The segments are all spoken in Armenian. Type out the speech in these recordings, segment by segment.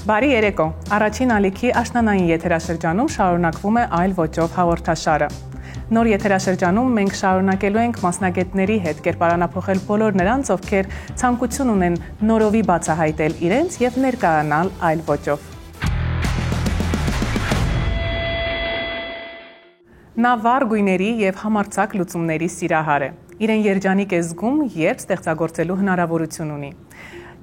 Բարի երեկո, առաջին ալիքի աշնանային եթերաշրջանում շարունակվում է այլ ոճով հաղորդաշարը։ Նոր եթերաշրջանում մենք շարունակելու ենք մասնագետների հետ կերպարանափոխել բոլոր նրանց, ովքեր ցանկություն ունեն նորովի բացահայտել իրենց եւ ներկայանալ այլ ոճով։ Նա վառ գույների եւ համարձակ լուծումների սիրահար է։ Իրեն երջանիկ է զգում, երբ ստեղծագործելու հնարավորություն ունի։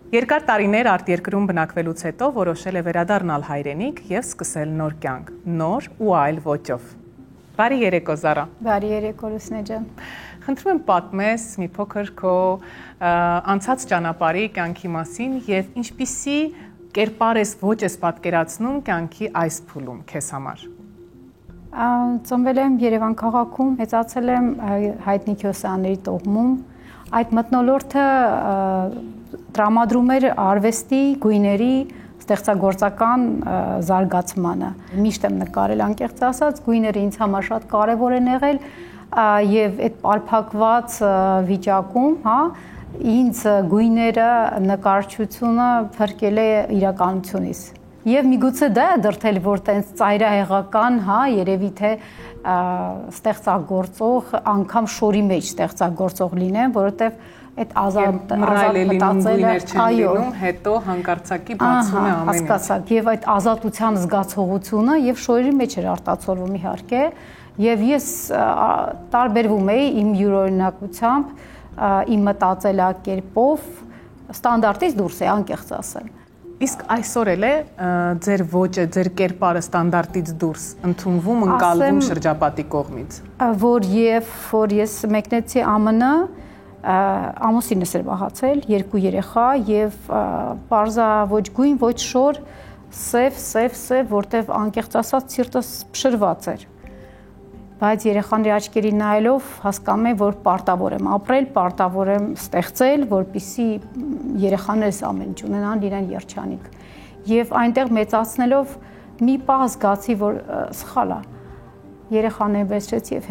Երկար տարիներ արտերկրում բնակվելուց հետո որոշել է վերադառնալ հայրենիք եւ սկսել նոր կյանք, նոր ու այլ ոճով։ Բարի երեկո Զարա։ Բարի երեկո Լուսնե ջան։ Խնդրում եմ պատմես մի փոքր քո անցած ճանապարհի կյանքի մասին եւ ինչպիսի կերպար ես ոչ ես պատկերացնում կյանքի այս փուլում քեզ համար։ Ծնվել եմ Երևան քաղաքում, մեծացել եմ հայտնի Քյոսյանների տոհմում։ Այդ մթնոլորտը տրամադրում էր արվեստի, գույների, ստեղծագործական զարգացմանը։ Միշտ եմ նկարել, անկեղծ ասած, գույները ինձ համար շատ կարևոր են եղել եւ այդ պարփակված վիճակում, ինձ գույները, նկարչությունը փրկել է իրականությունից։ Եվ միգուցե դա է դրդել, որ տենց ծայրահեղական, երևի թե ստեղծագործող, անգամ շորի մեջ ստեղծագործող լինեմ, որովհետև այդ ազատ մտածելը, այո, հետո հանկարծակի բացում է ամեն ինչ։ Հասկացաք, եւ այդ ազատության զգացողությունը եւ շորի մեջ էր արտացոլվում իհարկե, եւ ես տարբերվում էի իմ յուրօրինակությամբ, իմ մտածելակերպով, ստանդարտից դուրս է, անկեղծ ասեմ։ Իսկ այսօր էլ է ձեր ոճը, ձեր կերպարը ստանդարտից դուրս ընդունվում, ընկալվում շրջապատի կողմից։ Որ ես մեկնեցի ԱՄՆ, ամուսինս էր վախացել, 2 երեխա եւ պարզա ոչ գույն, ոչ շոր, սև, որտեվ անկեղծ ասած սիրտս փշրված էր։ Բայց երեխաների աչքերի նայելով հասկանում եմ, որ պարտավոր եմ ապրել, պարտավոր եմ ստեղծել, որպեսզի երեխաներս ամեն ինչ ունենան իրեն երջանիկ։ Եվ այնտեղ մեծացնելով մի պահ զգացի, որ սխալ է։ Երեխաներին վերցրեցի եւ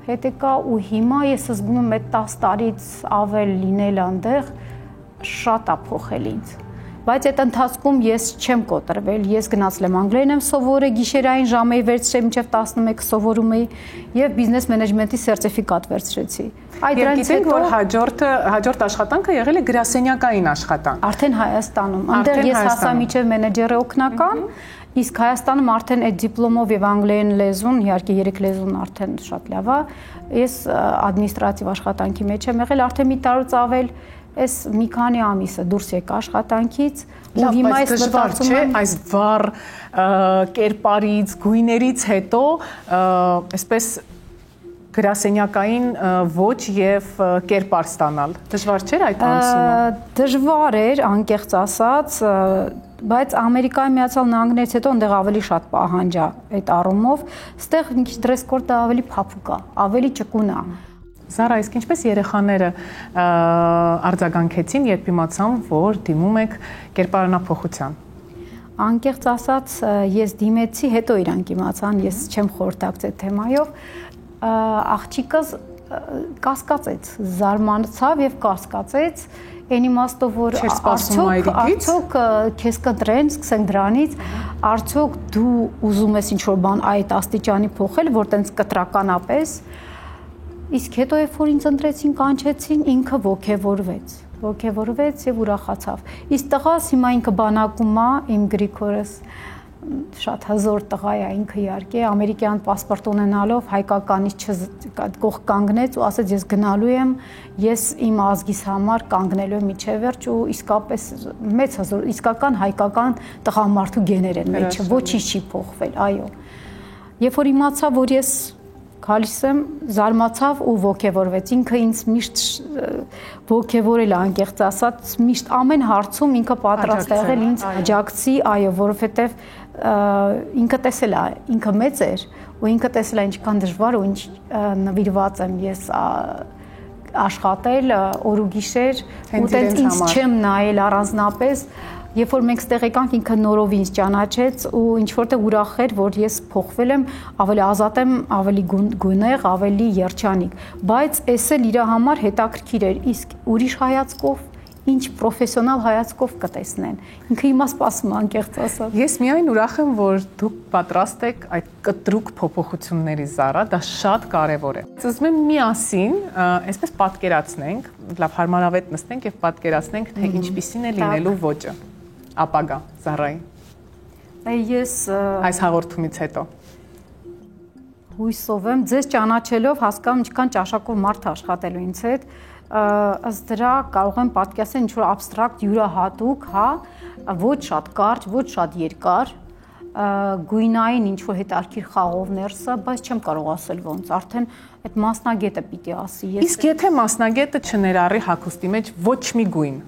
հետ եկա ու հիմա ես զգում եմ այդ 10 տարից ավել լինել այնտեղ շատ է փոխել ինձ։ Բայց այդ ընթացքում ես չեմ կոտրվել, ես գնացել եմ Անգլիայում եմ սովորել, գիշերային ժամերի վերցրել մինչև 11 սովորում էի եւ բիզնես մենեջմենտի սերտիֆիկատ վերցրեցի։ Այդ դրանից հետո որ հաջորդ աշխատանքը եղել է գրասենյակային աշխատանք։ Արդեն Հայաստանում, այնտեղ ես հասա մինչև մենեջերը օգնական, իսկ Հայաստանում արդեն այդ դիպլոմով եւ անգլերեն լեզուն, իհարկե 3 լեզուն արդեն շատ լավ է, ես ադմինիստրատիվ աշխատանքի մեջ եմ եղել, արդեն մի տարուց ավել Այս մի քանի ամիսը դուրս եկա աշխատանքից ու հիմա այս մտածում եմ այս վառ կերպարից, գույներից հետո այսպես գրասենյակային ոչ եւ կերպար ստանալ։ Դժվար չէր այդ անցումը։ Դժվար էր, անկեղծ ասած, բայց Ամերիկայի Միացյալ Նահանգներից հետո այնտեղ ավելի շատ պահանջ է այդ առումով, այստեղ մի քիչ դրես կոդը ավելի փափուկ է, ավելի ճկուն է։ Զարա, իսկ ինչպես երեխաները արձագանքեցին, երբ իմացան, որ դիմում եք կերպարանափոխության։ Անկեղծ ասած, ես դիմեցի, հետո իրանք իմացան, ես չեմ խորհրդակցել թեմայով, աղջիկս կասկածեց, զարմացավ եւ կասկածեց, այն իմաստով, որ արդյոք քեզ կտրեն, սկսենք դրանից, արդյոք դու ուզում ես ինչ-որ բան այդ աստիճանի փոխել, որ տենց կտրականապես Իսկ հետո երբ որ ինձ ընտրեցին, կանչեցին, ինքը ոգևորվեց եւ ուրախացավ։ Իսկ տղաս հիմա ինքը բանակում է, իմ Գրիգորս շատ հզոր տղա է ինքը իհարկե, ամերիկյան պասպորտ ունենալով հայկականից կողք կանգնեց ու ասաց ես գնալու եմ, ես իմ ազգիս համար կանգնելու եմ միջև վերջ ու իսկապես մեծ հզոր, իսկական հայկական տղամարդու գեներ են մեջը, ոչինչ չի փոխվել, այո։ Երբ որ իմացա, որ ես Գալիս եմ, զարմացավ ու ոգևորվեց, ինքը ինձ միշտ ոգևորել է, անկեղծ ասած, միշտ ամեն հարցում ինքը պատրաստ է եղել ինձ աջակցի, այո, որովհետև ինքը տեսել է, ինքը մեծ էր ու ինքը տեսել է ինչքան դժվար ու ինչ նվիրված եմ ես աշխատել օր ու գիշեր ու տենց ինձ չեմ նայել առանձնապես Երբ որ մենք ստեղ եկանք, ինքը նորով ինձ ճանաչեց ու ինչ որտեղ ուրախ էր, որ ես փոխվել եմ, ավելի ազատ եմ, ավելի գունեղ, ավելի երջանիկ, բայց էս էլ իր համար հետաքրքիր էր, իսկ ուրիշ հայացքով ինչ պրոֆեսիոնալ հայացքով կտեսնեն։ Ինքը հիմա սպասում անկեղծ ասած։ Ես միայն ուրախ եմ, որ դուք պատրաստ եք այդ կտրուկ փոփոխությունների Զարա, դա շատ կարևոր է։ Ուզում եմ միասին, այսպես պատկերացնենք, լավ հարմարավետ նստենք եւ պատկերացնենք, թե ինչպիսին է լինելու ոճը ապագա Զարայի։ Ես այս հաղորդումից հետո հույսով եմ, ձեզ ճանաչելով հասկանում ինչքան ճաշակով մարդ աշխատելու ինձ հետ, ըստ դրա կարող եմ պատկերացնել ինչ-որ абստրակտ յուրահատուկ, հա, ոչ շատ կարճ, ոչ շատ երկար, գույնային ինչ-որ հետարքիր խաղով ներսը, բայց չեմ կարող ասել ոնց, արդեն այդ մասնագետը պիտի ասի։ Իսկ եթե մասնագետը չներառի հագուստի մեջ ոչ մի գույն,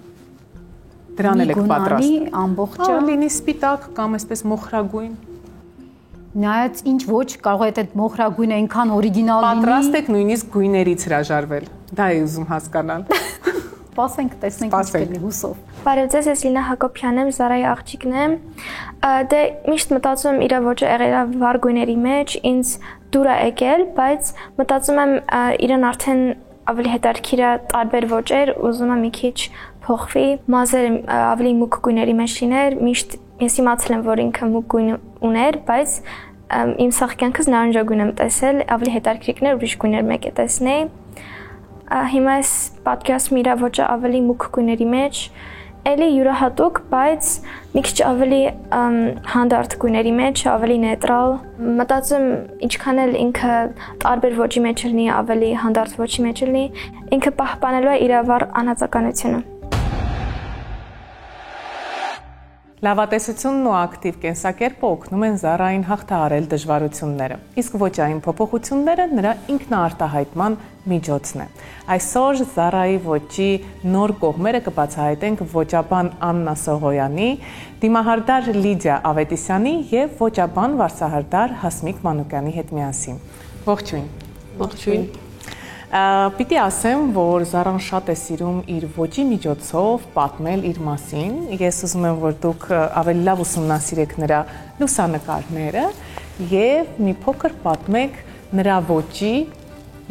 դրան էլ եք պատրաստ։ Ամբողջը լինի սպիտակ կամ այսպես մոխրագույն։ Նայած ինչ ոչ կարող է այդ մոխրագույնը այնքան օրիգինալ լինի։ Պատրաստ եք նույնիսկ գույներից հրաժարվել։ Դա է ուզում հասկանալ։ Սպասենք, տեսնենք ինչ կլինի հուսով։ Բարև ձեզ, ես Լինա Հակոբյանն եմ, Զարայի աղջիկն եմ։ Դե միշտ մտածում եմ իր ոճը եղել է վառ գույների մեջ, ինձ դուր է եկել, բայց մտածում եմ իրեն արդեն ավելի հետաքրքիր է տարբեր ոճեր, ուզում եմ մի քիչ փոխվի, մազերը ավելի մուգ գույների մեջ լիներ, միշտ ես իմացել եմ, որ ինքը մուգ գույն ուներ, բայց իմ սաղ կյանքս նարնջագույն եմ տեսել, ավելի հետաքրքիր կներ ուրիշ գույներ մեկ է տեսնեի։ Հիմա ես պատկերացնում իրա ոճը ավելի մուգ գույների մեջ, էլի յուրահատուկ, բայց մի քիչ ավելի հանդարտ գույների մեջ, ավելի նեյտրալ։ Մտածում ինչքան էլ ինքը տարբեր ոճի մեջ լինի, ավելի հանդարտ ոճի մեջ լինի, ինքը պահպանելու է իր վառ անհատականությունը։ Լավատեսությունն ու ակտիվ կենսակերպը օգնում են Զարային հաղթահարել դժվարությունները, իսկ ոճային փոփոխությունները նրա ինքնաարտահայտման միջոցն է։ Այսօր Զարայի ոճի նոր կողմերը կբացահայտենք ոճաբան Աննա Սողոյանի, դիմահարդար Լիդիա Ավետիսյանի եւ ոճաբան վարսահարդար Հասմիկ Մանուկյանի հետ միասին։ Ողջույն։ Ողջույն։ Պիտի ասեմ, որ Զարան շատ է սիրում իր ոճի միջոցով պատմել իր մասին։ Ես ուզում եմ, որ դուք ավելի լավ ուսումնասիրեք նրա լուսանկարները եւ մի փոքր պատմեք նրա ոճի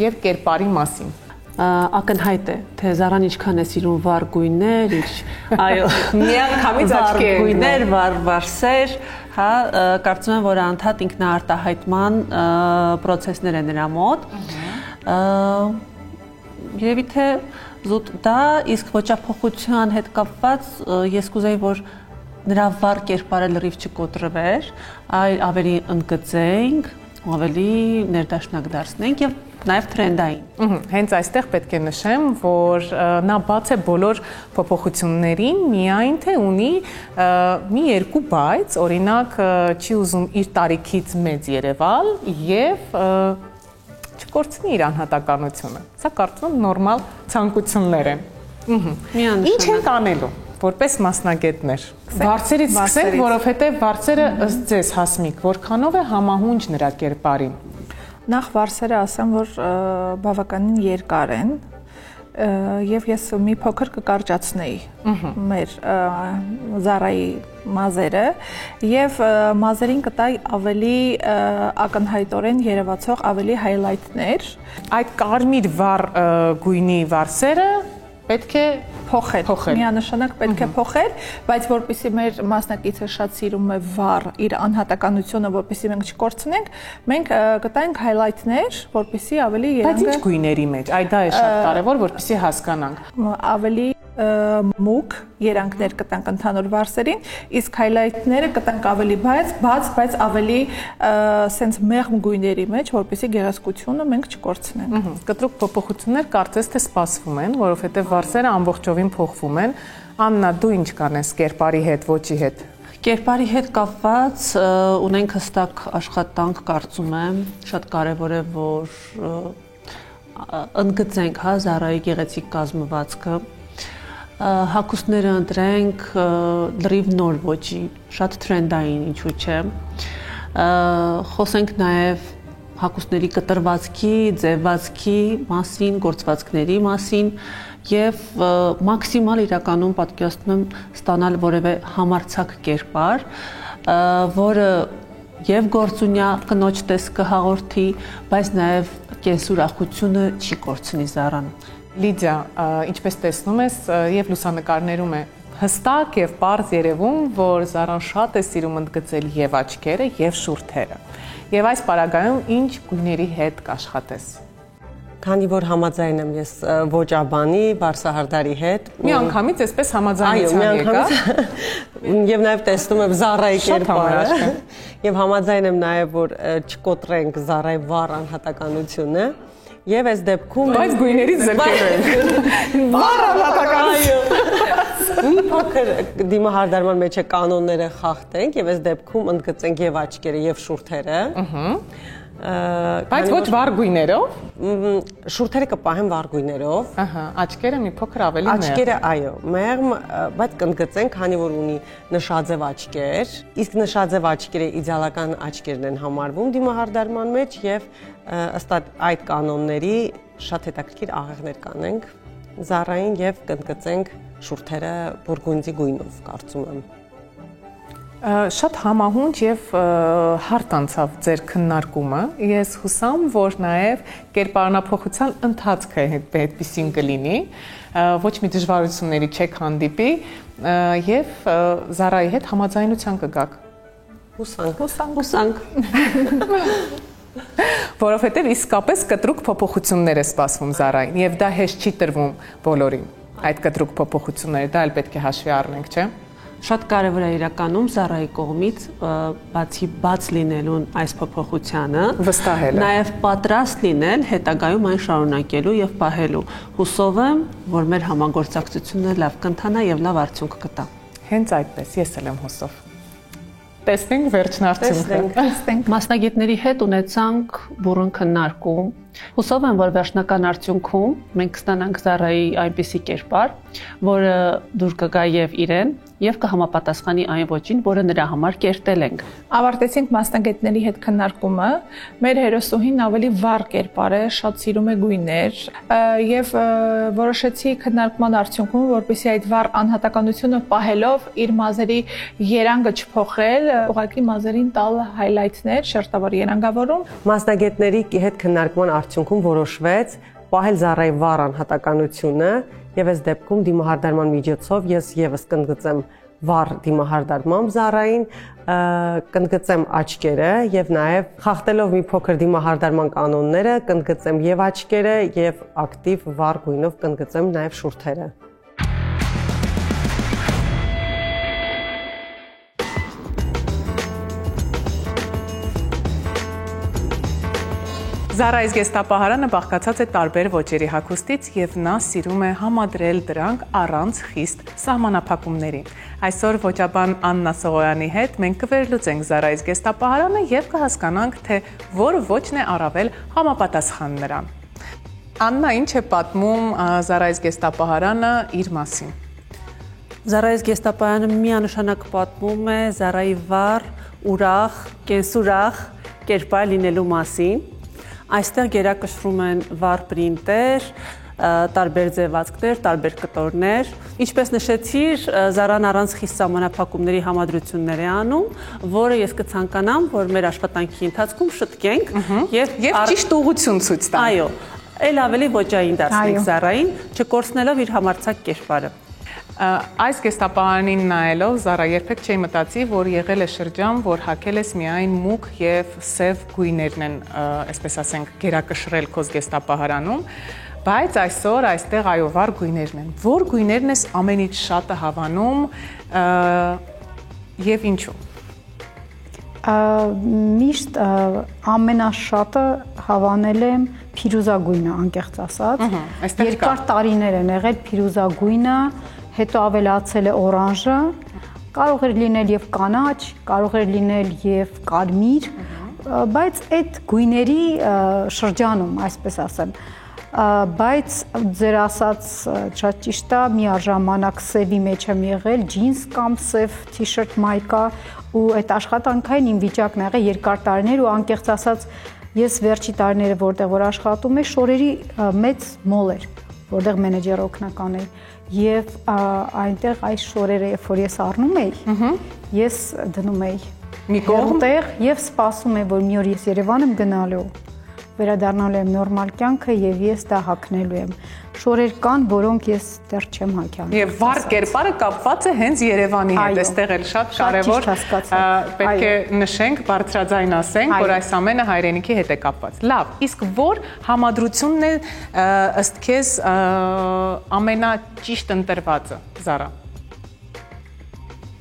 եւ կերպարի մասին։ Ակնհայտ է, թե Զարան ինչքան է սիրում վառ գույներ, այո, միանգամից աչքի է գույներ, վառ վարսեր, հա, կարծում եմ, որ անդադ ինքնաարտահայտման process-ներ է նրա մոտ։ Երևի թե զուտ դա, իսկ ոճափոխության հետ կապված ես կուզեի, որ նրա վառ կերպարը լրիվ չկոտրվեր, այլ ավելի ընդգծենք, ավելի ներդաշնակ դարձնենք եւ նաև թրենդային։ Հենց այստեղ պետք է նշեմ, որ նա բաց է բոլոր փոփոխություններին, միայն թե ունի մի երկու բայց, օրինակ չի ուզում իր տարիքից մեծ երևալ եւ չկորցնի իր անհատականությունը։ Սա կարծում եմ նորմալ ցանկություններ են։ Ինչ ենք անելու որպես մասնագետներ։ Վարձերից սկսենք, որովհետեւ վարձերը ըստ ձեզ Հասմիկ, որքանով է համահունչ նրա կերպարին։ Նախ վարսերը ասեմ, որ բավականին երկար են եւ ես մի փոքր կկարճացնեի մեր Զարայի մազերը եւ մազերին կտայի ավելի ակնհայտորեն երևացող ավելի հայլայթներ։ Այդ կարմիր վառ գույնի վարսերը պետք է փոխել։ Միանշանակ պետք է փոխել, բայց որպեսզի մեր մասնակիցը շատ սիրում է վառ իր անհատականությունը, որպեսզի մենք չկորցնենք, մենք կտանք highlight-ներ, որպեսզի ավելի երանգը։ Բայց ինչ գույների մեջ, այ դա է շատ կարևոր, որպեսզի հասկանանք։ Ավելի մուգ երանգներ կտանք ընդհանուր վարսերին, իսկ highlight-ները կտանք ավելի բաց, բայց ավելի սենց մեղմ գույների մեջ, որպեսզի գեղեցկությունը մենք չկորցնենք։ Կտրուկ փոփոխություններ կարծես թե սպասվում են, որովհետև վարսերը ամբողջովին փոխվում են։ Աննա, դու ինչ կանես կերպարի հետ, ոճի հետ։ Կերպարի հետ կապված ունենք հստակ աշխատանք, կարծում եմ, շատ կարևոր է, որ ընդգծենք, հա, Զարայի գեղեցիկ կազմվածքը, հագուստները ընտրենք լրիվ նոր ոճի, շատ թրենդային, ինչու՞ չէ։ Խոսենք նաև հագուստների կտրվածքի, ձևվածքի մասին, գործվածքների մասին եւ մաքսիմալ իրականում պատկերացնում եմ ստանալ որևէ համարձակ կերպար, որը եւ գործունյա կնոջ տեսքը հաղորդի, բայց նաեւ կենսուրախությունը չի կորցնի Զարան։ Լիդիա, ինչպես տեսնում ես, եւ լուսանկարներում է հստակ եւ պարզ երևում, որ Զարան շատ է սիրում ընդգծել եւ աչքերը եւ շուրթերը։ Եվ այս պարագայում ինչ գույների հետ կաշխատես։ Քանի որ համաձայն եմ ես ոճաբանի, Բարսահարդարի հետ։ Մի անգամից այսպես համաձայնության եկա։ Եվ նաև տեսնում եմ Զարայի կերպարը։ Եվ համաձայն եմ նաև որ չկոտրենք Զարայի վառ անհատականությունը։ Եվ այս դեպքում բայց գույներից զրկել վառ անհատականություն։ Մի փոքր դիմահարդարման մեջ է կանոնները խախտենք եւ այս դեպքում ընդգծենք եւ աչքերը եւ շուրթերը։ Բայց ոչ վառ գույներով։ Շուրթերը կպահեմ վառ գույներով։ Աչքերը մի փոքր ավելի մեղմ։ Աչքերը, այո, մեղմ, բայց կընդգծենք, քանի որ ունի նշաձև աչքեր, իսկ նշաձև աչքերը իդեալական աչքերն են համարվում դիմահարդարման մեջ եւ ըստ այդ կանոնների շատ հետաքրքիր աղեղներ կանենք Զարային եւ կընդգծենք շուրթերը բուրգունդի գույնով, կարծում եմ։ Շատ համահունչ եւ հարթ անցավ ձեր քննարկումը։ Ես հուսամ, որ նաեւ կերպարանափոխության ընթացքը այդպեսին կլինի, ոչ մի դժվարությունների չեք հանդիպի եւ Զարայի հետ համաձայնության կգաք։ Հուսանք։ Որովհետեւ իսկապես կտրուկ փոփոխություններ է սպասվում Զարային եւ դա հեշտ չի տրվում բոլորին։ Այդ կտրուկ փոփոխությունները դա էլ պետք է հաշվի առնենք, չէ՞։ Շատ կարևոր է իրականում Զարայի կողմից բացի բաց լինելուն այս փոփոխությանը վստահելը, նաև պատրաստ լինել հետագայում այն շարունակելու եւ պահելու։ Հուսով եմ, որ մեր համագործակցությունը լավ կընթանա եւ լավ արդյունք կտա։ Հենց այդպես, ես էլ եմ հուսով։ Տեսնենք վերջնարդյունքը։ Մասնագետների հետ ունեցանք բուռն քննարկում։ Հուսով եմ, որ վերջնական արդյունքում մենք կստանանք Զարայի այնպիսի կերպար, որը դուր կգա եւ իրեն եւ կհամապատասխանի այն ոճին, որը նրա համար կերտել ենք։ Ավարտեցինք մասնագետների հետ քննարկումը։ Մեր հերոսուհին ավելի վառ կերպար է, շատ սիրում է գույներ եւ որոշեցի քննարկման արդյունքում, որպեսզի այդ վառ անհատականությունը պահելով իր մազերի երանգը չփոխել, ուղղակի մազերին տալ հայլայթներ, շերտավոր երանգավորում։ Մասնագետների հետ քննարկման արդյունքում որոշվեց պահել Զարայի վառ անհատականությունը եւ այս դեպքում դիմահարդարման միջոցով ես եւս կընդգծեմ վառ դիմահարդարմամբ Զարային, կընդգծեմ աչքերը եւ նաեւ խախտելով մի փոքր դիմահարդարման կանոնները կընդգծեմ եւ աչքերը եւ ակտիվ վառ գույնով կընդգծեմ նաեւ շուրթերը։ Զարայի զգեստապահարանը բաղկացած է տարբեր ոճերի հագուստից եւ նա սիրում է համադրել դրանք առանց խիստ սահմանափակումների։ Այսօր ոճաբան Աննա Սողոյանի հետ մենք կվերլուծենք Զարայի զգեստապահարանը եւ կհասկանանք, թե որ ոճն է առավել համապատասխան նրան։ Աննա, ինչ է պատմում Զարայի զգեստապահարանը իր մասին։ Զարայի զգեստապահարանը միանշանակ պատմում է Զարայի վառ, ուրախ, կենսուրախ կերպար լինելու մասին։ Այստեղ գերակշռում են վառ պրինտեր, տարբեր ձևացքներ, տարբեր կտորներ։ Ինչպես նշեցիր, Զարան առանց խիստ սահմանափակումների համադրություններ է անում, որը ես կցանկանամ, որ մեր աշխատանքի ընթացքում շտկենք եւ ճիշտ ուղղություն ցույց տանք։ Այո, ել ավելի ոճային դարձնենք Զարային, չկորցնելով իր համարձակ կերպարը։ Այս գեստապահարանին նայելով Զարա երբեք չի մտածի, որ եղել է շրջան, որ հագել ես միայն մուգ եւ սև գույներն են, այսպես ասենք, գերակշռել քո գեստապահարանում, բայց այսօր այստեղ այո վառ գույներն են։ Որ գույներն ես ամենից շատը հավանում եւ ինչու։ Միշտ ամենաշատը հավանել եմ փիրուզագույնը, անկեղծ ասած։ Երկար տարիներ են եղել փիրուզագույնը, հետո ավելացել է օրանժը, կարող էր լինել եւ կանաչ, կարող էր լինել եւ կարմիր, բայց այդ գույների շրջանում, այսպես ասեմ, բայց ձեր ասած շատ ճիշտ է, միաժամանակ սևի մեջ եմ եղել, ջինս կամ սև թիշերտ մայկա ու այդ աշխատանքային իմ վիճակն եղել երկար տարիներ ու անկեղծ ասած ես վերջի տարիները որտեղ որ աշխատում եմ շորերի մեծ մոլ էր, որտեղ մենեջեր օգնական էի եւ այնտեղ այս շորերը երբ որ ես առնում էի, ես դնում էի մի կողմտեղ եւ սպասում եմ որ մի օր ես Երևան եմ գնալու վերադառնալու եմ նորմալ կյանքը եւ ես դա հագնելու եմ։ շորեր կան, որոնք ես դեռ չեմ հագյանում։ Եվ վառ կերպարը կապված է հենց Երևանի հետ, այստեղ էլ շատ կարևոր պետք է նշենք, բարձրաձայն ասենք, որ այս ամենը հայրենիքի հետ է կապված։ Լավ, իսկ որ համադրությունն է ըստ քեզ ամենաճիշտ ընտրվածը, Զարա։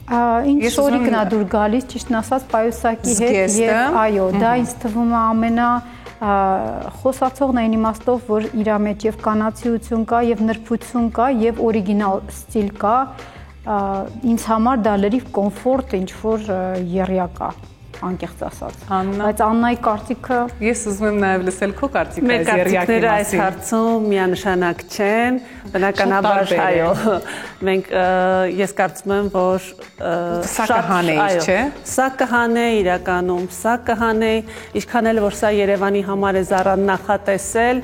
Ինչ շորիկն է դուր գալիս, ճիշտն ասած, պայուսակի հետ եւ այո, դա ինձ թվում է ամենա խոսացողն այն իմաստով, որ իր մեջ եւ կանացիություն կա եւ նրբություն կա եւ օրիգինալ ստիլ կա, ինձ համար դա լրիվ կոմֆորտ ինչ որ եռյակա, անկեղծ ասած։ Բայց Աննայի կարծիքը ես ուզում եմ նաեւ լսել քո կարծիքը այս եռյակի մասին։ Այս հարցում միանշանակ չեն, բնականաբար այո։ Մենք ես կարծում եմ, որ սա կհանեի, չէ։ Սա կհանե իրականում, սա կհանե, ինչքան էլ որ սա Երևանի համար է Զարան նախատեսել,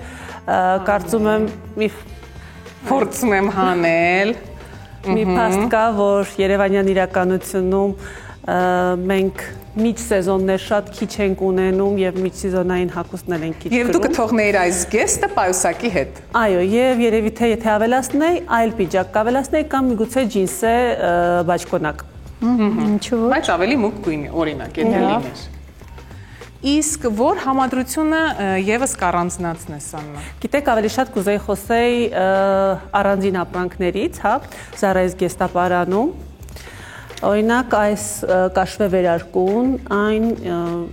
կարծում եմ մի փորձում եմ հանել։ Մի փաստ կա, որ Երևանյան իրականությունում մենք միջսեզոններ շատ քիչ ենք ունենում եւ միջսեզոնային հագուստներ են քիչ գրում։ Եվ դու կթողնեիր այս գեստը պայուսակի հետ։ Այո, եւ երևի թե եթե ավելացնեի, այլ պիջակ կավելացնեի կամ միգուցե ջինսե բաճկոնակ։ Ինչու՞ ոչ։ Բայց ավելի մուգ գույնի, օրինակ, եթե լիներ։ Իսկ որ համադրությունը եւս կառանձնացնես Աննա։ Գիտեք, ավելի շատ կուզեի խոսեի առանձին ապրանքներից, հա, Զարայից գեստապարանում։ Օրինակ այս կաշվե վերարկուն, այն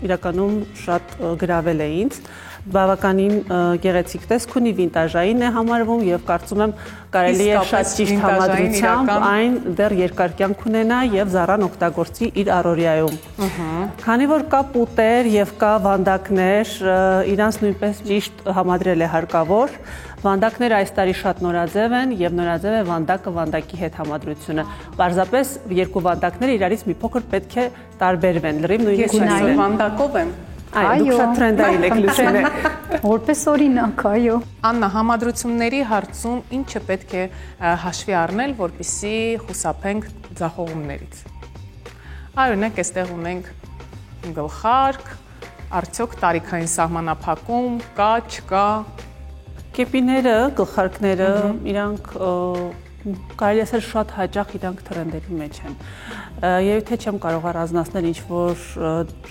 իրականում շատ գրավել է ինձ, բավականին գեղեցիկ տեսք ունի, վինտաժային է համարվում եւ կարծում եմ կարելի է շատ ճիշտ համադրությամբ այն դեռ երկար կյանք ունենա եւ Զարան օգտագործի իր առօրյայում։ Քանի որ կա պուտեր եւ կա վանդակներ, իրանց նույնպես ճիշտ համադրել է հարկավոր։ Վանդակները այս տարի շատ նորաձև են եւ նորաձև է վանդակը վանդակի հետ համադրությունը։ Պարզապես երկու վանդակները իրարից մի փոքր պետք է տարբերվեն, լրիվ նույն գույնային վանդակով եմ։ Այո, դուք շատ տրենդային եք լսել։ Որպես օրինակ, այո։ Աննա, համադրությունների հարցում ինչը պետք է հաշվի առնել, որպեսզի խուսափենք ձախողումներից։ Օրինակ, այստեղ ունենք գլխարկ, արդյոք տարիքային սահմանափակում կա, չկա։ Կեպիները, գլխարկները, իրանք կարելի ասել շատ հաճախ իրանք տրենդերի մեջ են։ Եվ թե չեմ կարող առանձնացնել ինչ-որ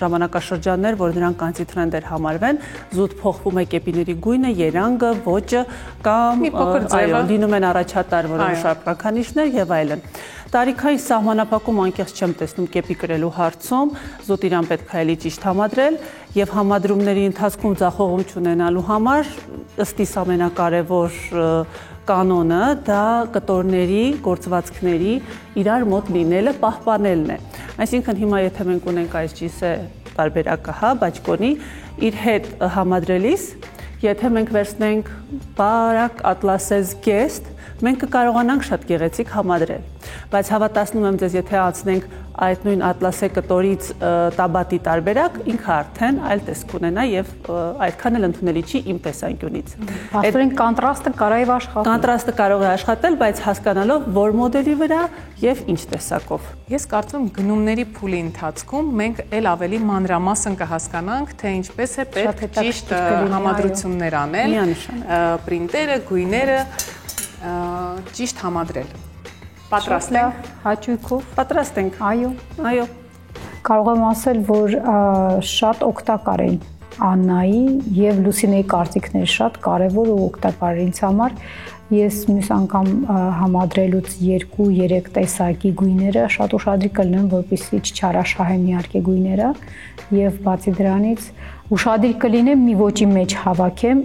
ժամանակաշրջաններ, որ նրանք անցի տրենդեր համարվեն, զուտ փոխվում է կեպիների գույնը, երանգը, ոճը կամ այո, լինում են առաջատար որոշ ապրանքանիշներ եւ այլն։ Տարիքային սահմանափակում անկեղծ չեմ տեսնում կեպի կրելու հարցում, զուտ իրան պետք է էլի ճիշտ համադրել եւ համադրումների ընթացքում ձախողում չունենալու համար ըստ իս ամենակարևոր կանոնը դա կտորների, գործվածքների իրար մոտ լինելը, պահպանելն է։ Այսինքն հիմա եթե մենք ունենք այս ջինսե տարբերակը, հա, բաճկոնի, իր հետ համադրելիս, եթե մենք վերցնենք բարակ ատլասեզ գեստ, մենք կկարողանանք շատ գեղեցիկ համադրել։ Բայց հավատացնում եմ ձեզ, եթե անցնենք այդ նույն ատլասե կտորից տաբատի տարբերակ, ինքը արդեն այլ տեսք կունենա եւ այդքան էլ ընդունելի չի իմ տեսանկյունից։ Այսինքն կոնտրաստը կարող է աշխատել։ Կոնտրաստը կարող է աշխատել, բայց հասկանալով որ մոդելի վրա եւ ինչ տեսակով։ Ես կարծում եմ գնումների փուլի ընթացքում մենք ել ավելի մանրամասն կհասկանանք, թե ինչպես է պետք ճիշտ համադրություններ անել, պրինտերը, գույները ճիշտ համադրել։ Պատրաստ ենք հաճույքով։ Պատրաստ ենք։ Այո։ Այո։ Կարող եմ ասել, որ շատ օգտակար են Աննայի եւ Լուսինեի կարծիքները շատ կարեւոր ու օգտակար ինձ համար։ Ես մյուս անգամ համադրելուց 2-3 տեսակի գույները շատ ուշադրի կլինեմ, որպեսզի չչարաշահեմ իհարկե գույները եւ բացի դրանից ուշադրի կլինեմ մի ոճի մեջ հավաքեմ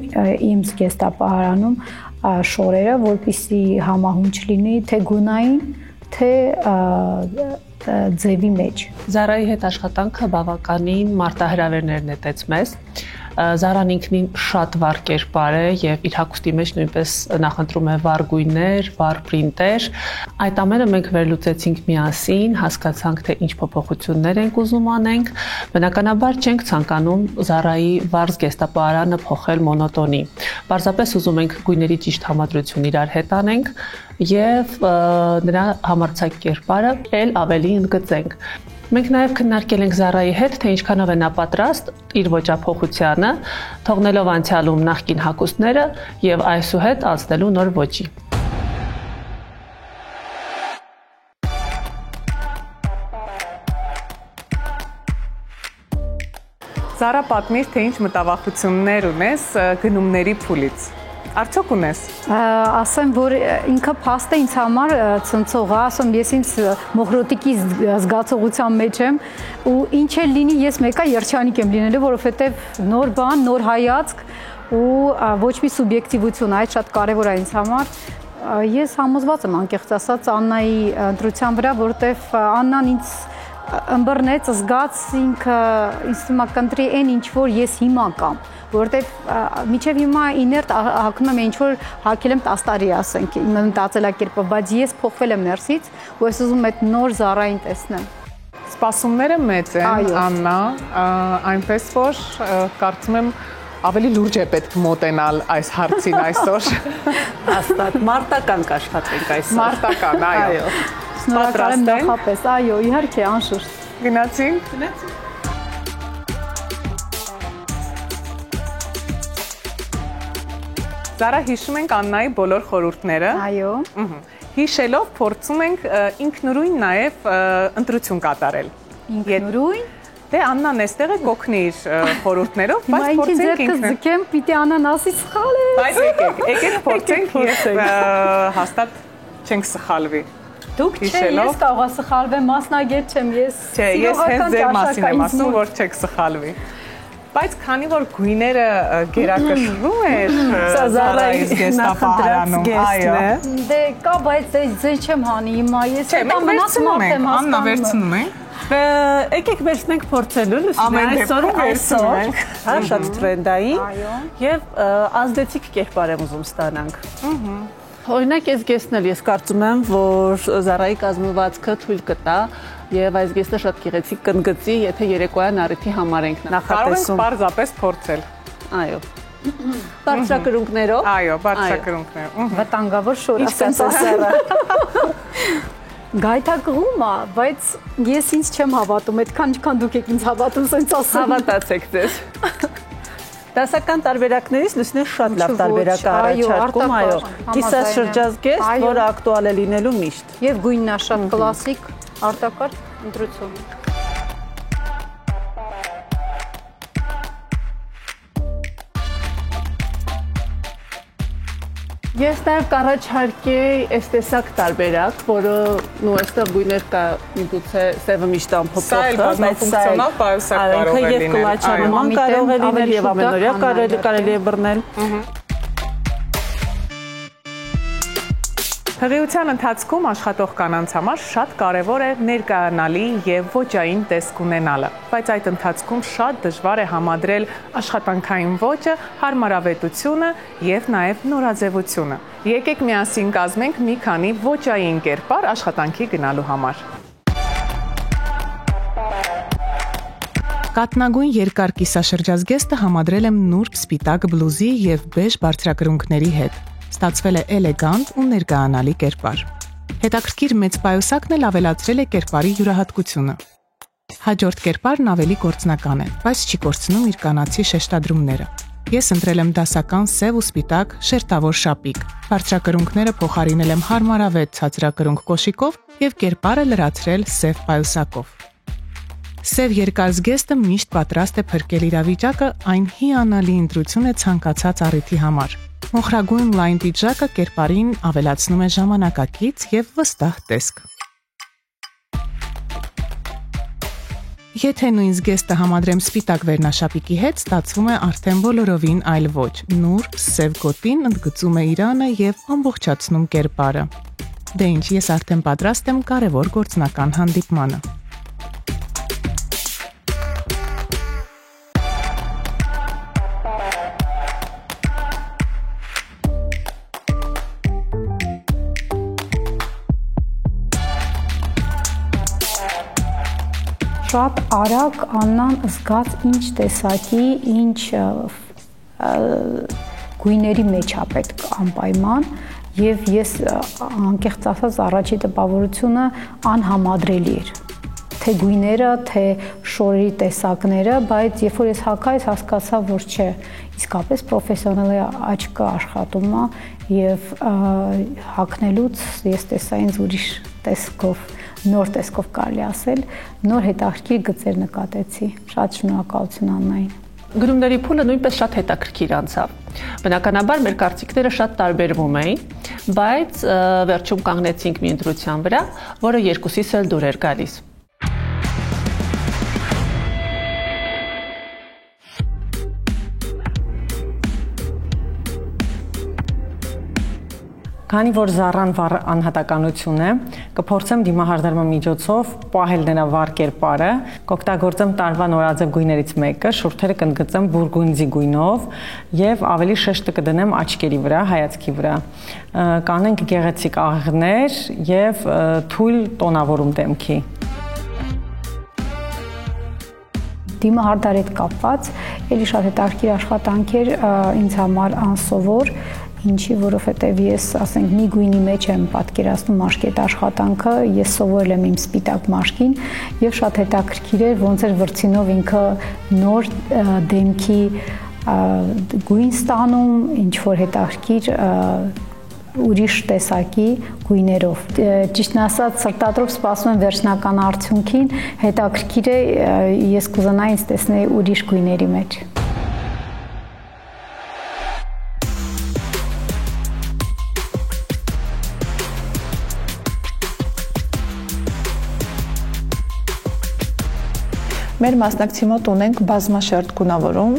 իմ զգեստապահարանում շորերը, որպեսզի համահունչ լինի թե գունային, թե ձևի մեջ։ Զարայի հետ աշխատանքը բավականին մարտահրավերներ նետեց մեզ։ Զարան ինքնին շատ վառ կերպար է եւ իր հագուստի մեջ նույնպես նախընտրում է վառ գույներ, վառ պրինտեր։ Այդ ամենը մենք վերլուծեցինք միասին, հասկացանք թե ինչ փոփոխություններ ենք ուզում անենք։ Բնականաբար չենք ցանկանում Զարայի վառ զգեստապահարանը փոխել մոնոտոնի։ Պարզապես ուզում ենք գույների ճիշտ համադրություն իրար հետ անենք եւ նրա համարձակ կերպարը ել ավելի ընդգծենք։ Մենք նաև քննարկել ենք Զարայի հետ, թե ինչքանով է նա պատրաստ իր ոճափոխությանը, թողնելով անցյալում նախկին հագուստները եւ այսուհետ անցնելու նոր ոճի։ Զարա, պատմիր, թե ինչ մտավախություններ ունես գնումների փուլից։ Արդյոք ունես։ Ասեմ, որ ինքը փաստ է ինձ համար ցնցող, ասում ես ինձ մոխրոտիկի զգացողության մեջ եմ ու ինչ էլ լինի, ես մեկա երջանիկ եմ լինելու, որովհետև նոր բան, նոր հայացք ու ոչ մի սուբյեկտիվություն, այդ շատ կարևոր է ինձ համար։ Ես համոզված եմ անկեղծ ասած Աննայի ընտրության վրա, որովհետև Աննան ինձ ըմբռնեց, զգաց ինքը ինձ թվում է կընտրի այն ինչ որ ես հիմա կամ, որովհետև մինչև հիմա իներտ հագնում եմ ինչ որ հագել եմ 10 տարի, ասենք, իմ մտածելակերպը, բայց ես փոխվել եմ ներսից ու ես ուզում եմ այդ նոր Զարային տեսնեմ։ Սպասումները մեծ են, Աննա, այնպես որ կարծում եմ ավելի լուրջ է պետք մոտենալ այս հարցին այսօր։ Հաստատ մարտական կաշխատվենք այսօր։ Մարտական, այո։ Շնորհակալ եմ նախապես, այո, իհարկե, անշուշտ։ Գնացինք։ Զարա, հիշում ենք Աննայի բոլոր խորհուրդները։ Այո։ Հիշելով փորձում ենք ինքնուրույն նաև ընտրություն կատարել։ Ինքնուրույն։ Դե Աննան էստեղ է կօգնի իր խորհուրդներով, բայց փորձենք ինքնը։ Ձգեմ, պիտի Աննան ասի սխալ է։ Բայց եկեք փորձենք եւ հաստատ չենք սխալվի։ Դուք չէ, ես կարող եմ սխալվեմ, մասնագետ չեմ, ես։ Չէ, ես հենց ձեր մասին եմ ասում, որ չեք սխալվի։ Բայց քանի որ գույները գերակշռում էր Զարայի զգեստապահարանում, այո։ Դե կա, բայց ձեզ չեմ հանի հիմա, ես մնացում եմ, Աննա վերցնում ենք։ Եկեք վերցնենք փորձելու, այսօր, հա, շատ տրենդային եւ ազդեցիկ կերպար եմ ուզում ստանանք։ Օրինակ այս գեստն էլ ես կարծում եմ, որ Զարայի կազմվածքը թույլ կտա եւ այս գեստը շատ գեղեցիկ կընդգծի, եթե երեկոյան առիթի համար ենք նախատեսում։ Կարող ենք պարզապես փորձել։ Այո։ Բարձրակրունկներով։ Այո, բարձրակրունկներով։ Վտանգավոր շոր, ասենց ասարա։ Գայթակղում է, բայց ես ինձ չեմ հավատում, այդքան ինչքան դուք եք ինձ հավատում, սենց ասեմ։ Հավատացեք ձեզ։ Դասական տարբերակներից լուսինը շատ լավ տարբերակ է առաջարկում, այո, կիսաշրջազգեստ, որը ակտուալ է լինելու միշտ։ Եվ գույնն է շատ կլասիկ, արտակարգ ընտրություն։ Ես նաև կառաջարկեի այս տեսակ տարբերակ, որը նու այստեղ գույներ կա միգուցե սևը միշտ ամփոփող, բայց ֆունկցիոնալ պայուսակ կարող է լինել, այո, կլաչանման կարող է լինել եւ ամենօրյա կարելի է բռնել։ Հղիության ընթացքում աշխատող կանանց համար շատ կարևոր է ներկայանալի եւ ոճային տեսք ունենալը, բայց այդ ընթացքում շատ դժվար է համադրել աշխատանքային ոճը, հարմարավետությունը եւ նաեւ նորաձևությունը։ Եկեք միասին կազմենք մի քանի ոճային կերպար աշխատանքի գնալու համար։ Կատնագույն երկար կիսաշրջազգեստը համադրել եմ նուրբ սպիտակ բլուզի եւ բեժ բարձրակրունկների հետ։ Ստացվել է էլեգանտ ու ներկայանալի կերպար։ Հետաքրքիր մեծ պայուսակն էլ ավելացրել է կերպարի յուրահատկությունը։ Հաջորդ կերպարն ավելի գործնական է, բայց չի կորցնում իր կանացի շեշտադրումները։ Ես ընտրել եմ դասական սև ու սպիտակ շերտավոր շապիկ։ Բարձրակրունկները փոխարինել եմ հարմարավետ ցածրակրունկ կոշիկով եւ կերպարը լրացրել սև պայուսակով։ Սև երկար զգեստը միշտ պատրաստ է փրկել իրավիճակը, այն հիանալի ընտրություն է ցանկացած առիթի համար։ Մոխրագույն լայն պիջակը կերպարին ավելացնում է ժամանակակից եւ վստահ տեսք։ Եթե նույն զգեստը համադրեմ սպիտակ վերնաշապիկի հետ, ստացվում է արդեն բոլորովին այլ ոճ։ Նուրբ, սև գոտին ընդգծում է իրանը եւ ամբողջացնում կերպարը։ Դե ինչ, ես արդեն պատրաստ եմ կարևոր գործնական հանդիպմանը։ Շատ արագ Աննան զգաց ինչ տեսակի, ինչ գույների մեջ է պետք անպայման եւ ես անկեղծ ասած առաջի տպավորությունը անհամադրելի էր։ թե գույները, թե շորերի տեսակները, բայց երբ որ ես հագա, ես հասկացա, որ չէ, իսկապես պրոֆեսիոնալի աչքը աշխատում է եւ հագնելուց ես տեսա ինձ ուրիշ տեսքով, նոր տեսքով կարելի ասել, նոր հետաքրքիր գծեր նկատեցի։ Շատ շնորհակալություն Աննային։ Գնումների փուլը նույնպես շատ հետաքրքիր անցավ։ Բնականաբար մեր կարծիքները շատ տարբերվում էին, բայց վերջում կանգնեցինք մի ընտրության վրա, որը երկուսիս էլ դուր էր գալիս։ Քանի որ Զառան վառ անհատականություն է, կփորձեմ դիմահարդարման միջոցով պահել նրա վառ կերպարը, կօգտագործեմ տարվա նորաձև գույներից մեկը, շուրթերը կընդգծեմ բուրգունդի գույնով եւ ավելի շեշտը կդնեմ աչքերի վրա, հայացքի վրա։ Կանենք գեղեցիկ աղեղներ եւ թույլ տոնավորում դեմքի։ Դիմահարդարի հետ կապված էլի շատ հետաքրքիր աշխատանք էր ինձ համար անսովոր, ինչի, որովհետև ես, ասենք, մի գույնի մեջ եմ պատկերացնում մաշկի այդ աշխատանքը, ես սովորել եմ իմ սպիտակ մաշկին եւ շատ հետաքրքիր էր, ոնց էր վրձինով ինքը նոր դեմքի գույն ստանում, ինչ որ հետաքրքիր ուրիշ տեսակի գույներով։ Ճիշտն ասած, սրտատրոփ սպասում եմ վերջնական արդյունքին, հետաքրքիր է, ես կուզենայի ինձ տեսնել ուրիշ գույների մեջ։ Մեր մասնակցի մոտ ունենք բազմաշերտ գունավորում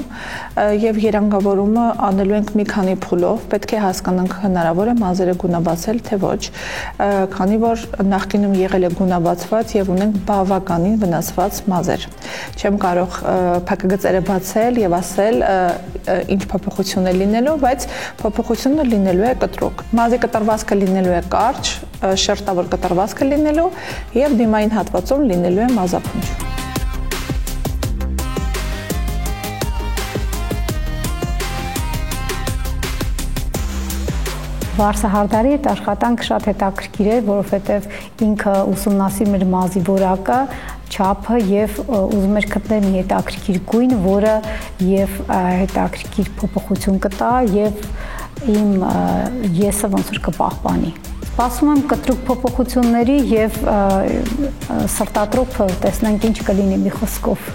եւ երանգավորումը անելու ենք մի քանի փուլով, պետք է հասկանանք հնարավոր է մազերը գունաբացել թե ոչ, քանի որ նախկինում եղել է գունաբացված եւ ունենք բավականին վնասված մազեր։ Չեմ կարող փակագծերը բացել եւ ասել ինչ փոփոխություն է լինելու, բայց փոփոխությունը լինելու է կտրուկ։ Մազի կտրվածքը լինելու է կարճ, շերտավոր կտրվածքը լինելու եւ դիմային հատվածում լինելու է մազափունջ։ Վարսահարդարի այդ աշխատանքը շատ հետաքրքիր էր, որովհետև ինքը ուսումնասիրում էր մազի որակը, չափը եւ ուզում էր գտնել մի հետաքրքիր գույն, որը եւ հետաքրքիր փոփոխություն կտա եւ իմ եսը ոնց որ կպահպանի։ Սպասում եմ կտրուկ փոփոխությունների եւ սրտատրոփը տեսնենք ինչ կլինի մի խոսքով։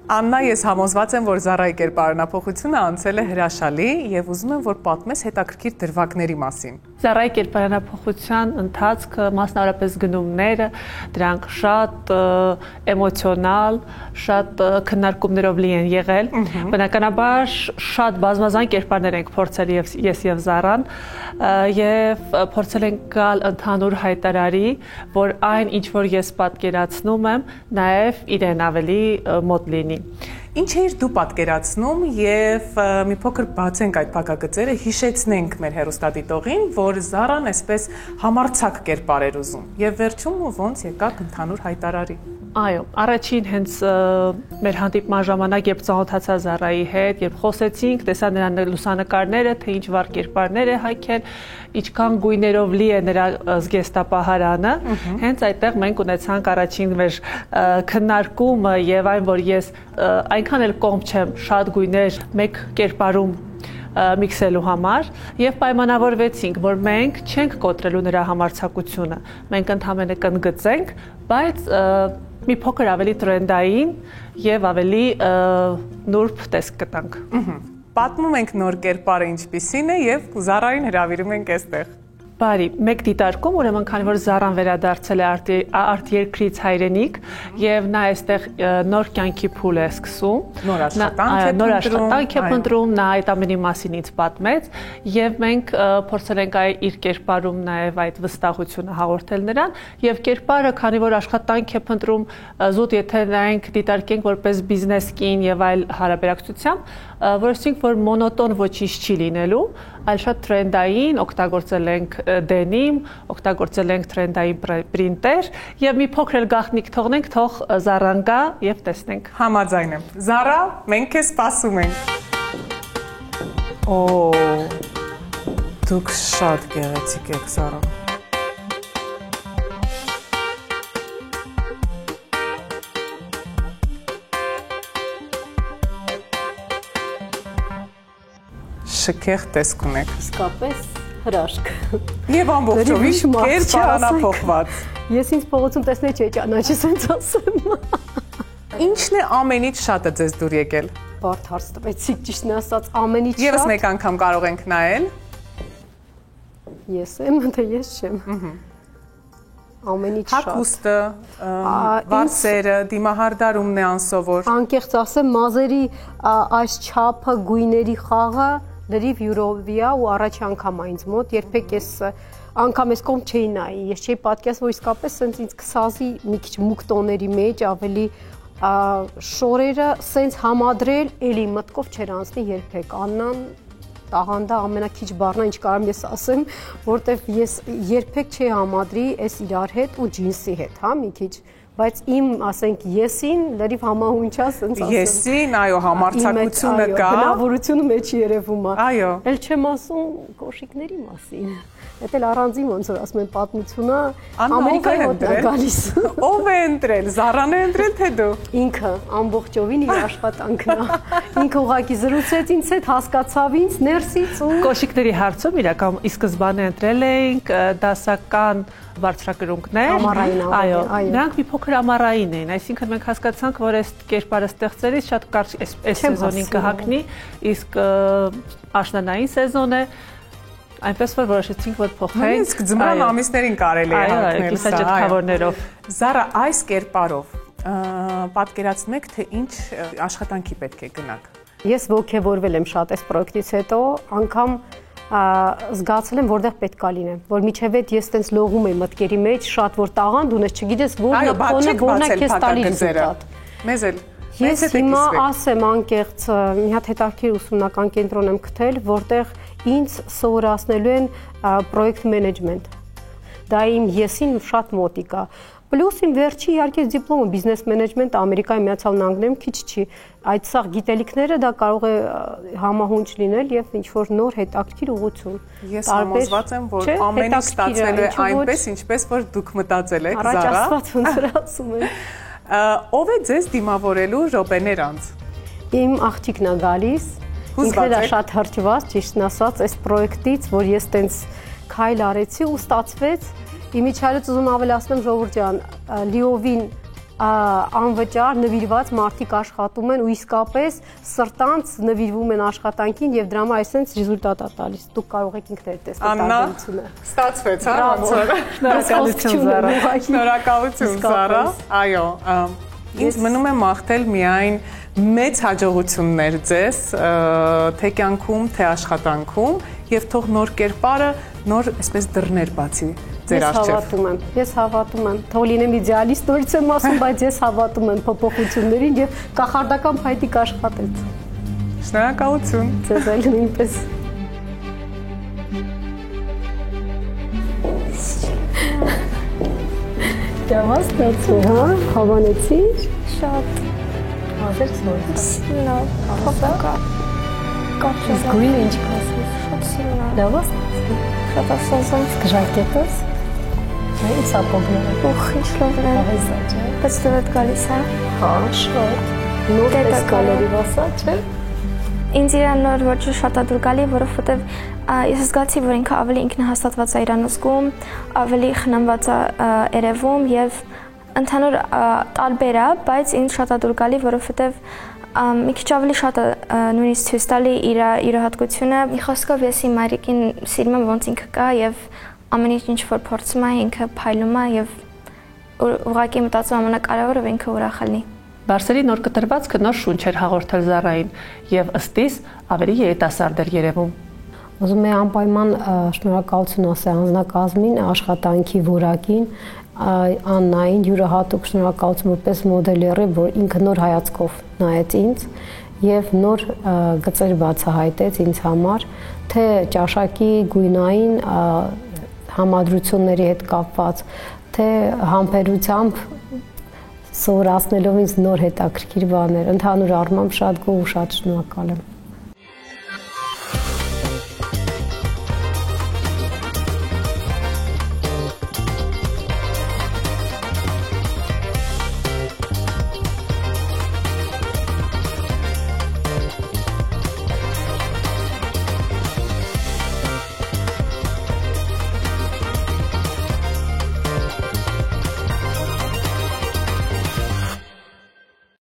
Աննա, ես համոզված եմ, որ Զառայի կերպարանափոխությունը անցել է հրաշալի եւ ուզում եմ, որ պատմես հետաքրքիր դրվագների մասին։ Զառայի կերպարանափոխության ընթացքը, մասնավորապես գնումները, դրանք շատ էմոցիոնալ, շատ քննարկումներով լի են եղել։ Բնականաբար շատ բազմազան կերպարներ ենք փորձել ես եւ Զառան եւ փորձել ենք գալ ընդհանուր հայտարարի, որ այն ինչ որ ես պատկերացնում եմ, նաեւ իրեն ավելի մոտ լինի։ Ինչ էիր դու պատկերացնում եւ մի փոքր բացենք այդ փակագծերը, հիշեցնենք մեր հեռուստադիտողին, որ Զառան այսպես համարձակ կերպար էր ուզում եւ վերջում ոնց եկաք ընդհանուր հայտարարի։ Այո, առաջին հենց մեր հանդիպման ժամանակ երբ ծանոթացա Զառայի հետ, երբ խոսեցինք, տեսա նրա լուսանկարները, թե ինչ վառ կերպարներ է հայքել, ինչքան գույներով լի է նրա զգեստապահարանը, հենց այդտեղ մենք ունեցանք առաջին մեր քննարկումը եւ այն, որ ես այնքան էլ կողմ չեմ շատ գույներ մեկ կերպարում միքսելու համար եւ պայմանավորվեցինք, որ մենք չենք կոտրելու նրա համարձակությունը։ Մենք ընդհանրապես կընդգծենք, բայց մի փոքր ավելի տրենդային եւ ավելի նուրբ տեսք կտանք։ Պատմում ենք նոր կերպարը ինչպիսին է եւ Զառային հրավիրում ենք այստեղ։ Բարի, մեկ դիտարկում, ուրեմն քանի որ Զառան վերադարձել է արտերկրից հայրենիք եւ նա այստեղ նոր կյանքի փուլ է սկսում։ Նոր աշխատանք է փնտրում, նա այդ ամենի մասին ինձ պատմեց եւ մենք փորձել ենք իր կերպարում նաեւ այդ վստահությունը հաղորդել նրան եւ կերպարը, քանի որ աշխատանք է փնտրում, զուտ եթե նայենք դիտարկենք որպես բիզնես կին եւ այլ հարաբերակցությամբ, որովհետեւ որ մոնոտոն ոչինչ չի լինելու, այլ շատ տրենդային, օգտագործել ենք դենիմ, օգտագործել ենք տրենդային պրինտեր եւ մի փոքր էլ գաղտնիք թողնենք, թող Զառան գա եւ տեսնենք։ Համաձայն եմ։ Զառա, մենք քեզ սպասում ենք։ Դուք շատ գեղեցիկ եք, Զառա։ շքեղ տեսք ունեք։ Իսկապես հրաշք։ Եվ ամբողջովին կերպարանափոխված։ Ես ինձ փողոցում տեսնել չէի ճանաչի սենց ասեմ։ Ինչն է ամենից շատը ձեզ դուր եկել։ Բարդ հարց տվեցիք, ճիշտն ասած, ամենից շատ։ Եվս մեկ անգամ կարող ենք նայել։ Ես եմ, թե ես չեմ։ Ամենից շատ։ Հագուստը, վարսերը, դիմահարդարումն է անսովոր։ Անկեղծ ասեմ, մազերի այս չափը, գույների խաղը լրիվ յուրովիա ու առաջ անգամ է ինձ մոտ, երբեք ես անգամ ես կողմ չէի նայի, ես չէի պատկերացնում, որ իսկապես սենց ինձ կսազի մի քիչ մուկ տոների մեջ, ավելի շորերը սենց համադրել, էլի մտքով չեր անցնի երբեք, Աննան տաղանդա ամենակիչ բառն ինչ կարամ ես ասեմ, որտեվ ես երբեք չի համադրի այս իրար հետ ու ջինսի հետ, հա, մի քիչ, բայց իմ, ասենք, եսին լրիվ համահունչա, սենց ասեմ։ Եսին, այո, համարձակությունը կա։ Բնավորությունը մեջի երևում է։ Այո։ Էլ չեմ ասում կոշիկների մասին։ Էդ էլ առանձին ոնց որ ասում են պատմությունը Ամերիկայի մոտ է գալիս։ Ով է ընտրել, Զարան է ընտրել թե դու։ Ինքը ամբողջովին իր աշխատանքն է։ Ինքը ուղղակի զրուցեց ինձ հետ, հասկացավ ինձ ներսից ու Կոշիկների հարցում իրական ի սկզբանե ընտրել էինք դասական բարձրակրունկներ։ Ամառային, այո, նրանք մի փոքր ամառային էին, այսինքն մենք հասկացանք, որ այս կերպարը ստեղծելիս շատ կարճ այս սեզոնին կհագնի, իսկ աշնանային սեզոն է, այնպես որ որոշեցինք, որ փոխենք։ Իսկ ձմռան ամիսներին կարելի է հագնել սա։ Կիսաճտքավորներով։ Զարա, այս կերպարով պատկերացնեք, թե ինչ աշխատանքի պետք է գնաք։ Ես ոգևորվել եմ շատ այս պրոյեկտից հետո, անգամ զգացել եմ, որտեղ պետք է լինեմ, որ միջև այդ ես տենց լողում եմ մտքերի մեջ, շատ որ տաղանդ ունես, չգիտես որն է քեզ տալի ռեզուլտատ։ Մեզ էլ Ես հիմա ասեմ անկեղծ, մի հատ հետաքրքիր ուսումնական կենտրոն եմ գտել, որտեղ ինձ սովորացնելու են պրոյեկտ մենեջմենտ։ Դա իմ եսին շատ մոտիկ է։ Պլյուս իմ վերջի իհարկե դիպլոմը բիզնես մենեջմենտ Ամերիկայի Միացյալ Նահանգներում քիչ չի։ Այդ սաղ գիտելիքները դա կարող է համահունչ լինել եւ ինչ որ նոր հետաքրքիր ուղղություն։ Ես համոզված եմ, որ ամեն ինչ ստացվել է այնպես, ինչպես որ դուք մտածել եք, Զարա։ Առաջ Աստված ոնց որ ասում են։ Ով է ձեզ դիմավորելու րոպեներ անց։ Իմ աղջիկն է գալիս։ Ինքն է շատ հրճված, ճիշտն ասած, այս պրոյեկտից, որ ես տենց քայլ արեցի ու ստացվեց։ Իմիջիայլոց ուզում ավելացնեմ ժողովուրդ ջան, լիովին անվճար նվիրված մարդիկ աշխատում են ու իսկապես սրտանց նվիրվում են աշխատանքին եւ դրա համար այսպես ռեզուլտատ է տալիս։ Դուք կարող եք ինքներդ տեսնել տարբերությունը։ Ստացվեց, հա, ոնց որ։ Շնորհակալություն Զարա։ Շնորհակալություն Զարա։ Այո, ինձ մնում է մաղթել միայն մեծ հաջողություններ ձեզ, թե կյանքում, թե աշխատանքում եւ թող նոր կերպարը, նոր այսպես դռներ բացի ձեր առջև։ Ես հավատում եմ, թող լինեմ իդեալիստ, նորից եմ ասում, բայց ես հավատում եմ փոփոխություններին եւ կախարդական փայտիկ աշխատեց։ Շնորհակալություն։ Ձեզ էլ նույնպես։ Դավաս ստացու, հա, հավանեցի՞ր։ Շատ։ Հազար սնորից։ Լավ, հապակա։ Իսկ գույնը ինչ կասես։ Շատ սիրուն։ Դավաս։ Շատ ասազան։ Ժակետս։ Ինչ սապոգները։ Ուխ, ինչ լավն է։ Հավեսաճ է։ Բայց դու եք գալիս, հա։ Հա, շատ։ Նոր տեսքալերի վասա, չէ։ Ինձ իրան նոր ոճը շատ ադուր գալի, որովհետև ես զգացի, որ ինքը ավելի ինքնահաստատված է իրան զգում, ավելի խնամված է երևում եւ ընդհանուր տարբեր է, բայց ինձ շատ ադուր գալի, որովհետև մի քիչ ավելի շատ է նույնիսկ ցույց տալի իր յուրահատկությունը։ Մի խոսքով ես իմ մայրիկին սիրում եմ ոնց ինքը կա եւ ամեն ինչ որ փորձում է, ինքը փայլում է եւ ուղղակի մտածում ամենակարևորը ինքը ուրախ լինի։ Բարսերի նոր կտրվածքը նոր շունչ էր հաղորդել Զարային եւ ըստիս ավելի երիտասարդ էր երևում։ Ուզում եմ անպայման շնորհակալություն ասել անձնակազմին, աշխատանքի որակին, Աննային յուրահատուկ շնորհակալություն որպես մոդելերը, որ ինքը նոր հայացքով նայեց ինձ եւ նոր գծեր բացահայտեց ինձ համար, թե ճաշակի գույնային համադրությունների հետ կապված, թե համբերությամբ սովորացնելով ինձ նոր հետաքրքիր բաներ, ընդհանուր առմամբ շատ գոհ ու շատ շնորհակալ եմ։